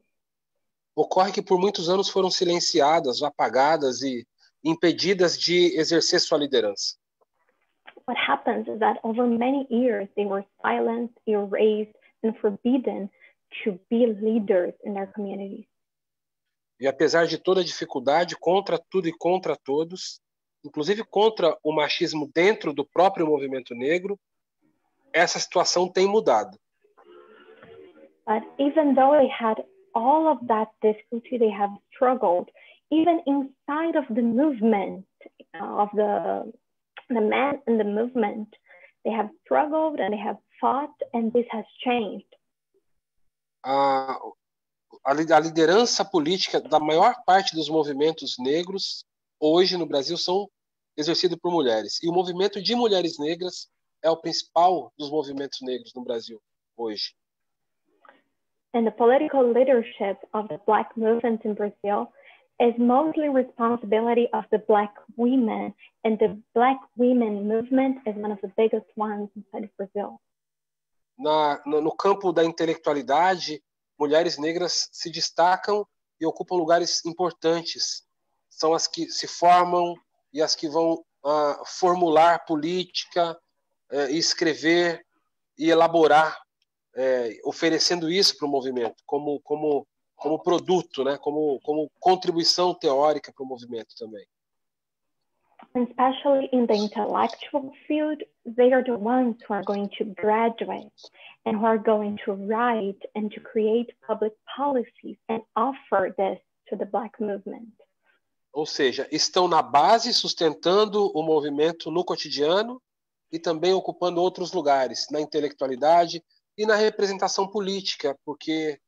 C: Ocorre que por muitos anos foram silenciadas, apagadas e impedidas de exercer sua liderança.
B: What happens is that over many years they were silenced, erased, and forbidden to be leaders in their communities.
C: E apesar de toda a dificuldade, contra tudo e contra todos, inclusive contra o machismo dentro do próprio movimento negro, essa situação tem mudado.
B: But even though they had all of that difficulty, they have struggled, even inside of the movement, of the men in the movement, they have struggled and they have fought, and this has changed.
C: A liderança política da maior parte dos movimentos negros hoje no Brasil são exercidos por mulheres. E o movimento de mulheres negras é o principal dos movimentos negros no Brasil hoje.
B: And the political leadership of the Black movement in Brazil is mostly responsibility of the Black women, and the Black women movement is one of the biggest ones inside of Brazil.
C: No campo da intelectualidade, mulheres negras se destacam e ocupam lugares importantes. São as que se formam e as que vão formular política, escrever e elaborar, oferecendo isso para o movimento como produto, né? como contribuição teórica para o movimento também.
B: And especially in the intellectual field, they are the ones who are going to graduate and who are going to write and to create public policies and offer this to the Black movement.
C: Ou seja, estão na base, sustentando o movimento no cotidiano e também ocupando outros lugares, na intelectualidade e na representação política, porque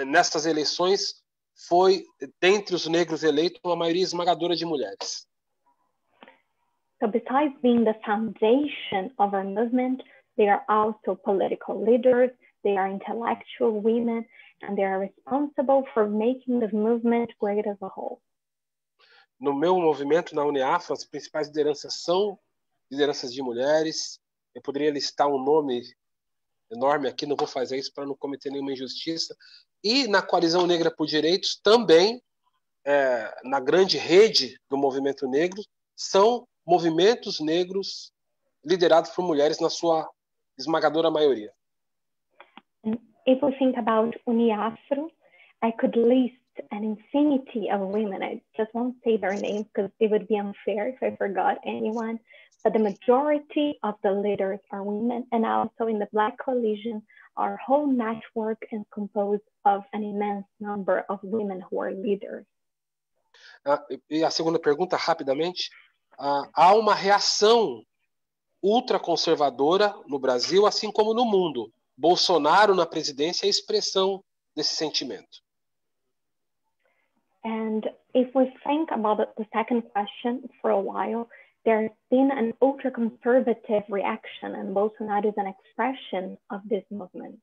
C: nessas eleições foi, dentre os negros eleitos, uma maioria esmagadora de mulheres.
B: So besides being the foundation of our movement, they are also political leaders, they are intellectual women, and they are responsible for making the movement great as a whole.
C: No meu movimento, na UNEAF, as principais lideranças são lideranças de mulheres. Eu poderia listar um nome enorme aqui, não vou fazer isso para não cometer nenhuma injustiça. E na Coalizão Negra por Direitos, também, na grande rede do movimento negro, são movimentos negros liderados por mulheres na sua esmagadora maioria.
B: If we think about Uniafro, I could list an infinity of women. I just won't say their names because it would be unfair if I forgot anyone. But the majority of the leaders are women, and also in the Black Coalition, our whole network is composed of an immense number of women who are leaders.
C: E a segunda pergunta, rapidamente. Há uma reação ultraconservadora no Brasil, assim como no mundo. Bolsonaro na presidência é a expressão desse sentimento.
B: And if we think about the second question for a while, there's been an ultra-conservative reaction, and Bolsonaro is an expression of this movement.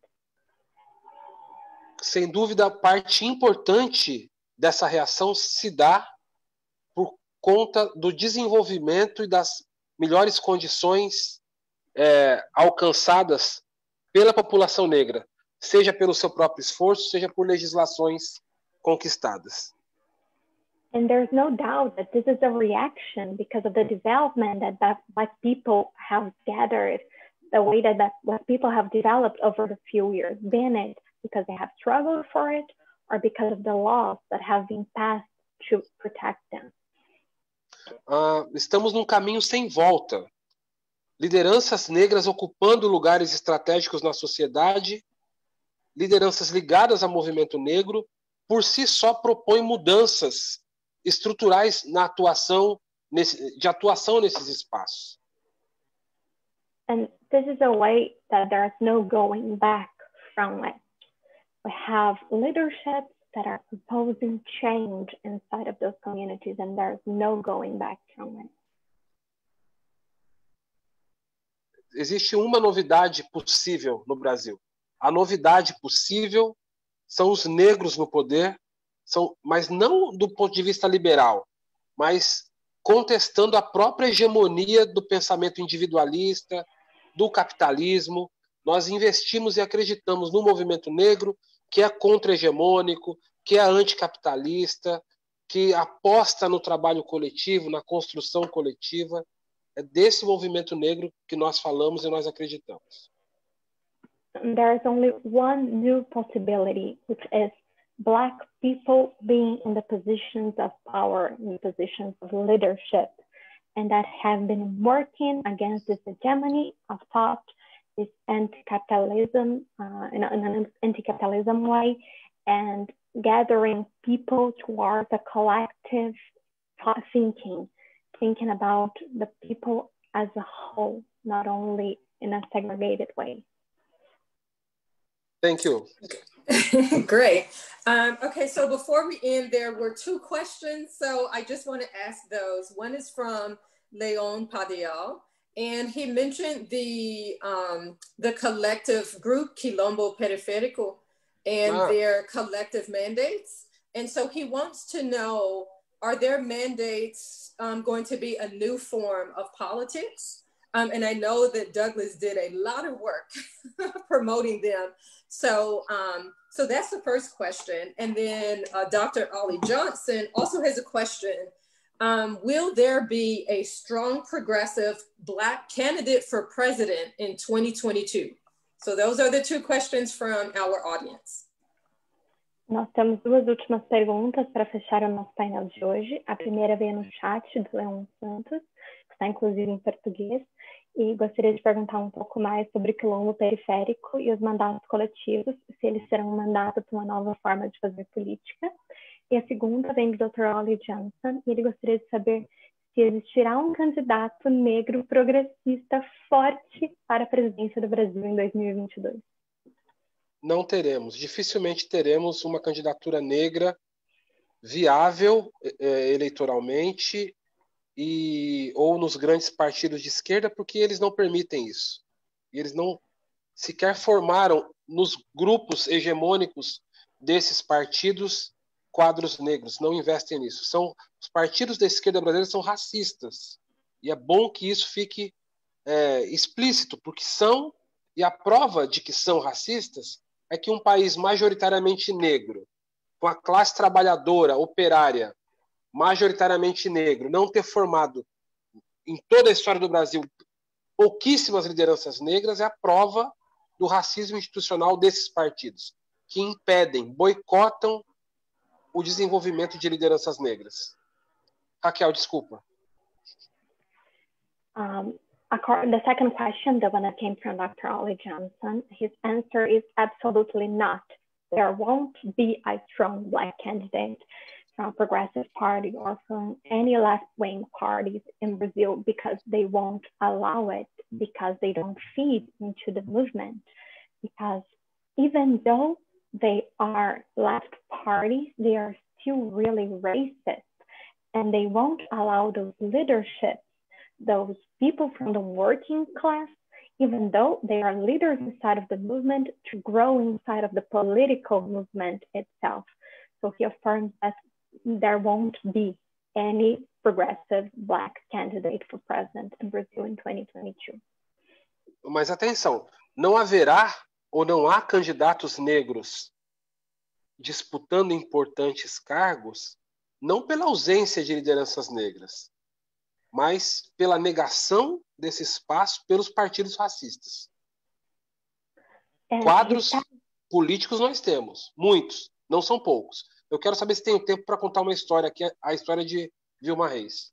C: sem dúvida, parte importante dessa reação se dá por conta do desenvolvimento e das melhores condições alcançadas pela população negra, seja pelo seu próprio esforço, seja por legislações conquistadas.
B: And there's no doubt that this is a reaction because of the development that Black people have gathered, the way that Black people have developed over the few years, be it because they have struggled for it or because of the laws that have been passed to protect them.
C: Estamos num caminho sem volta. Lideranças negras ocupando lugares estratégicos na sociedade, lideranças ligadas ao movimento negro, por si só propõem mudanças estruturais de atuação nesses espaços.
B: And this is a way that there's no going back from it. We have leaderships that are proposing change inside of those communities, and there's no going back from it.
C: Existe uma novidade possível no Brasil. A novidade possível são os negros no poder, mas não do ponto de vista liberal, mas contestando a própria hegemonia do pensamento individualista, do capitalismo. Nós investimos e acreditamos no movimento negro, que é contra-hegemônico, que é anticapitalista, que aposta no trabalho coletivo, na construção coletiva. É desse movimento negro que nós falamos e nós acreditamos.
B: There's only one new possibility, which is Black people being in the positions of power, in the positions of leadership, and that have been working against this hegemony of thought, this anti-capitalism, in an anti-capitalism way, and gathering people towards a collective thinking about the people as a whole, not only in a segregated way.
C: Thank you.
A: Great. Okay, so before we end, there were two questions. So I just want to ask those. One is from Leon Padial, and he mentioned the collective group Quilombo Periférico and their collective mandates. And so he wants to know, are their mandates going to be a new form of politics? And I know that Douglas did a lot of work promoting them. So that's the first question. And then Dr. Ollie Johnson also has a question. Will there be a strong progressive Black candidate for president in 2022? So those are the two questions from our audience.
B: Nós temos duas últimas perguntas para fechar o nosso painel de hoje. A primeira veio no chat do Leon Santos, que está inclusive em português, e gostaria de perguntar um pouco mais sobre o quilombo periférico e os mandatos coletivos, se eles serão um mandato para uma nova forma de fazer política. E a segunda vem do Dr. Ollie Johnson, e ele gostaria de saber se existirá um candidato negro progressista forte para a presidência do Brasil em 2022.
C: Não teremos, dificilmente teremos uma candidatura negra viável eleitoralmente ou nos grandes partidos de esquerda, porque eles não permitem isso. Eles não sequer formaram nos grupos hegemônicos desses partidos quadros negros, não investem nisso. Os partidos da esquerda brasileira são racistas, e é bom que isso fique explícito, porque são, e a prova de que são racistas é que um país majoritariamente negro, com a classe trabalhadora, operária, majoritariamente negro, não ter formado em toda a história do Brasil pouquíssimas lideranças negras, é a prova do racismo institucional desses partidos, que impedem, boicotam o desenvolvimento de lideranças negras. Raquel, desculpa.
B: The second question, the one that came from Dr. Ollie Johnson, his answer is absolutely not. There won't be a strong Black candidate from a progressive party or from any left-wing parties in Brazil because they won't allow it, because they don't feed into the movement. Because even though they are left parties, they are still really racist, and they won't allow those leaderships, those people from the working class, even though they are leaders inside of the movement, to grow inside of the political movement itself. So he affirms that there won't be any progressive Black candidate for president in Brazil in 2022.
C: Mas atenção, não haverá ou não há candidatos negros disputando importantes cargos, não pela ausência de lideranças negras, mas pela negação desse espaço pelos partidos racistas. Quadros políticos nós temos, muitos, não são poucos. Eu quero saber se tem tempo para contar uma história aqui, a história de Vilma Reis.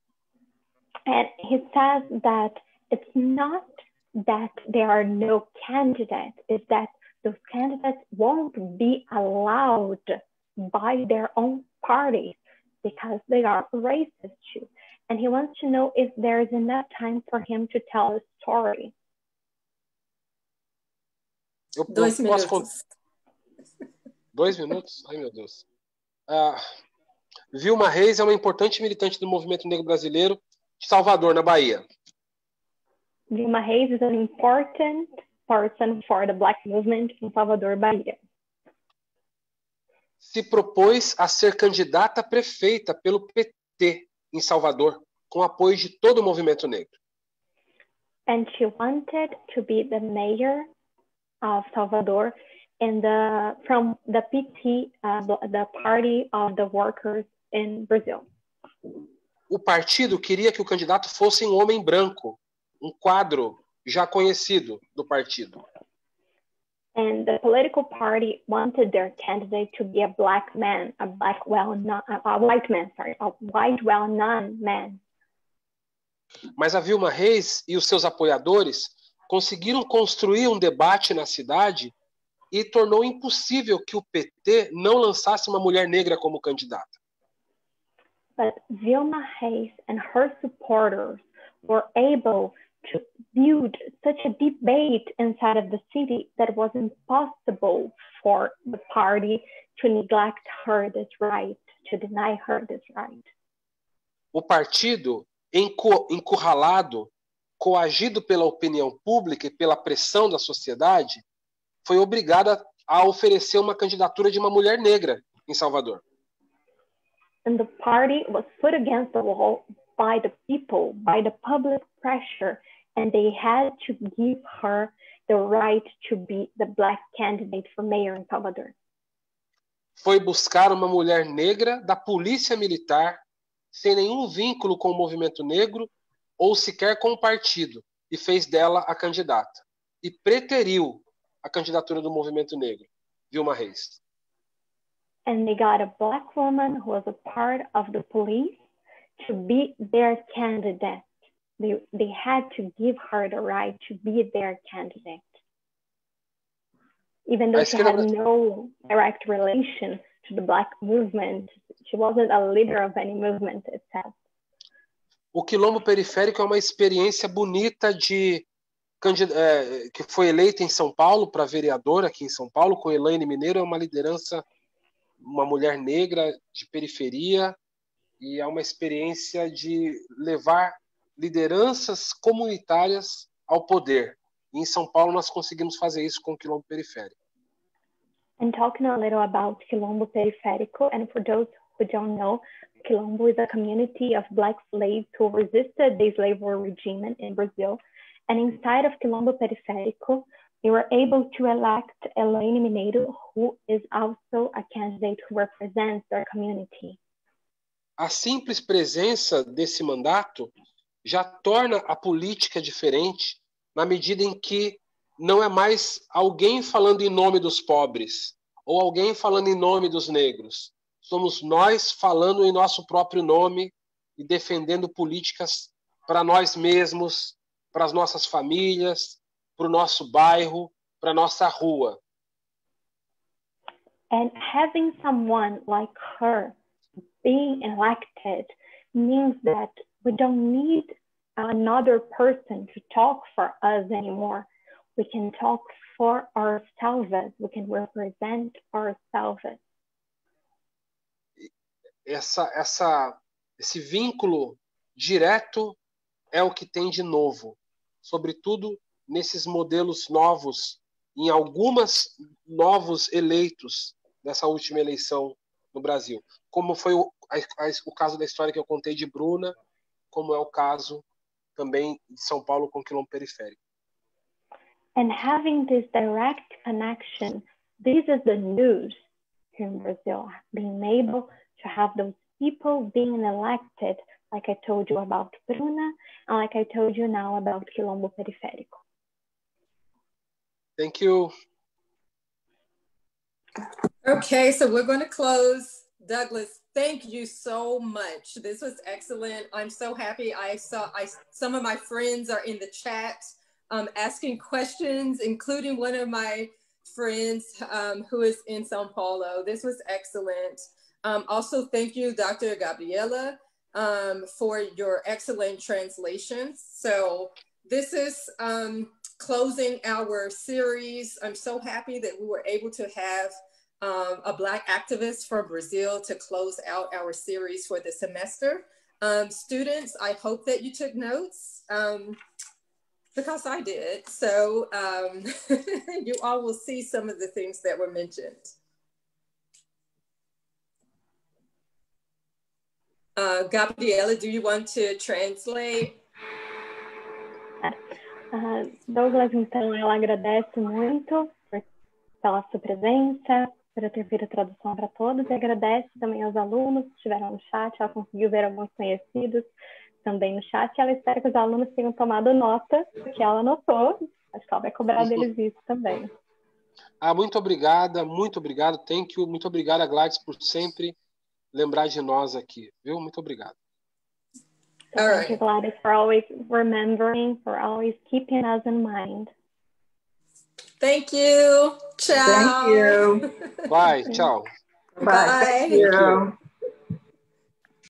B: And he says that it's not that there are no candidates, it's that those candidates won't be allowed by their own parties because they are racist too. And he wants to know if there is enough time for him to tell a story.
C: Eu
A: 2 minutos.
C: 2 minutos? Ai, meu Deus. Vilma Reis é uma importante militante do movimento negro brasileiro de Salvador, na Bahia.
B: Vilma Reis is an important person for the Black movement in Salvador, Bahia.
C: Se propôs a ser candidata a prefeita pelo PT em Salvador, com apoio de todo o movimento negro.
B: And she wanted to be the mayor of Salvador from the PT, the Party of the Workers in Brazil.
C: O partido queria que o candidato fosse um homem branco, um quadro já conhecido do partido.
B: And the political party wanted their candidate to be a black man, a white well-known man.
C: Mas a Vilma Reis e os seus apoiadores conseguiram construir um debate na cidade e tornou impossível que o PT não lançasse uma mulher negra como candidata.
B: But Vilma Reis and her supporters were able to build such a debate inside of the city that it was impossible for the party to neglect her this right, to deny her this right.
C: O partido, encurralado, coagido pela opinião pública e pela pressão da sociedade, foi obrigado a oferecer uma candidatura de uma mulher negra em Salvador.
B: And the party was put against the wall by the people, by the public pressure, and they had to give her the right to be the Black candidate for mayor in Salvador.
C: Foi buscar uma mulher negra da polícia militar, sem nenhum vínculo com o movimento negro ou sequer com o partido, e fez dela a candidata. E preteriu a candidatura do movimento negro, Vilma Reis.
B: And they got a Black woman who was a part of the police to be their candidate. They had to give her the right to be their candidate. Even though she had no direct relation to the Black movement, she wasn't a leader of any movement itself.
C: O Quilombo Periférico é uma experiência bonita que foi eleita em São Paulo para vereadora aqui em São Paulo, com Elaine Mineiro, é uma liderança, uma mulher negra de periferia, e é uma experiência de levar lideranças comunitárias ao poder. E em São Paulo nós conseguimos fazer isso com o Quilombo Periférico.
B: And talking a little about Quilombo Periférico, and for those who don't know, Quilombo is a community of Black slaves who resisted the slavery regime in Brazil. And inside of Quilombo Periférico, we were able to elect Elaine Mineiro, who is also a candidate who represents their community.
C: A simples presença desse mandato já torna a política diferente, na medida em que não é mais alguém falando em nome dos pobres ou alguém falando em nome dos negros. Somos nós falando em nosso próprio nome e defendendo políticas para nós mesmos, para as nossas famílias, para o nosso bairro, para a nossa rua.
B: And having someone like her being elected means that we don't need another person to talk for us anymore. We can talk for ourselves. We can represent ourselves.
C: Esse vínculo direto é o que tem de novo, sobretudo nesses modelos novos, em algumas novos eleitos nessa última eleição no Brasil, como foi o caso da história que eu contei de Bruna, como é o caso também de São Paulo com o Quilombo Periférico.
B: And having this direct connection, this is the news here in Brazil, being able to have those people being elected, like I told you about Bruna, and like I told you now about Quilombo Periférico.
C: Thank you.
A: Okay, so we're going to close. Douglas, thank you so much. This was excellent. I'm so happy. Some of my friends are in the chat asking questions, including one of my friends who is in Sao Paulo. This was excellent. Also, thank you, Dr. Gabriela, for your excellent translations. So this is closing our series. I'm so happy that we were able to have a Black activist from Brazil to close out our series for the semester. Students, I hope that you took notes because I did. So you all will see some of the things that were mentioned. Gabriela, do you want to translate?
B: Douglas, então, ela agradece muito pela sua presença, por ter feito a tradução para todos, e agradece também aos alunos que estiveram no chat. Ela conseguiu ver alguns conhecidos também no chat, e ela espera que os alunos tenham tomado nota do que ela anotou. Acho que ela vai cobrar deles isso também.
C: Muito obrigado, thank you, muito obrigado, Gladys, por sempre lembrar de nós aqui, viu? Muito obrigado.
B: So thank you, Gladys, for always remembering, for always keeping us in mind.
A: Thank you. Ciao.
D: Thank you.
C: Bye. Ciao.
D: Bye. Thank you.